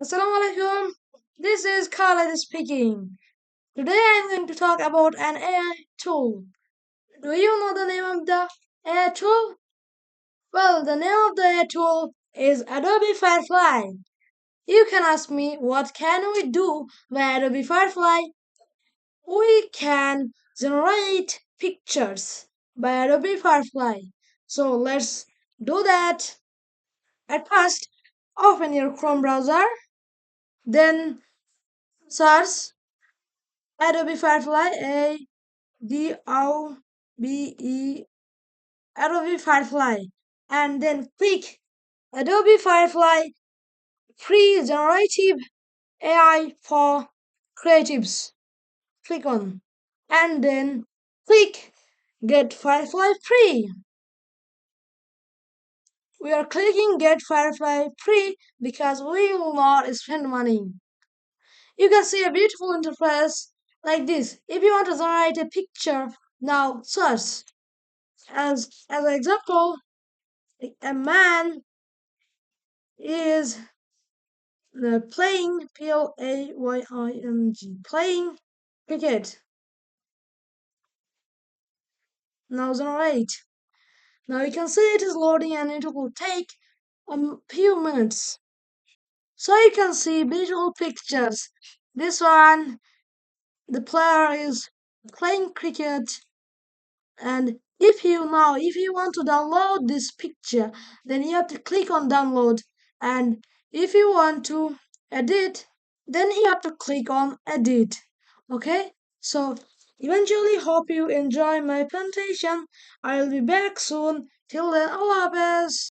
Assalamualaikum. This is Khalid speaking. Today I'm going to talk about an AI tool. Do you know the name of the AI tool? Well, the name of the AI tool is Adobe Firefly. You can ask me what can we do with Adobe Firefly? We can generate pictures by Adobe Firefly. So let's do that. At first, open your Chrome browser, then search Adobe Firefly, ADOBE Adobe Firefly, and then click Adobe Firefly Free Generative AI for Creatives. Click on, and then click Get Firefly Free. We are clicking Get Firefly Free because we will not spend money. You can see a beautiful interface like this. If you want to generate a picture, now search. As an example, a man is playing playing cricket. Now generate. Now you can see it is loading and it will take a few minutes. So you can see beautiful pictures. This one, the player is playing cricket. And if you want to download this picture, then you have to click on download. And if you want to edit, then you have to click on edit. Okay? So eventually hope you enjoy my presentation. I'll be back soon. Till then, Allah Hafiz.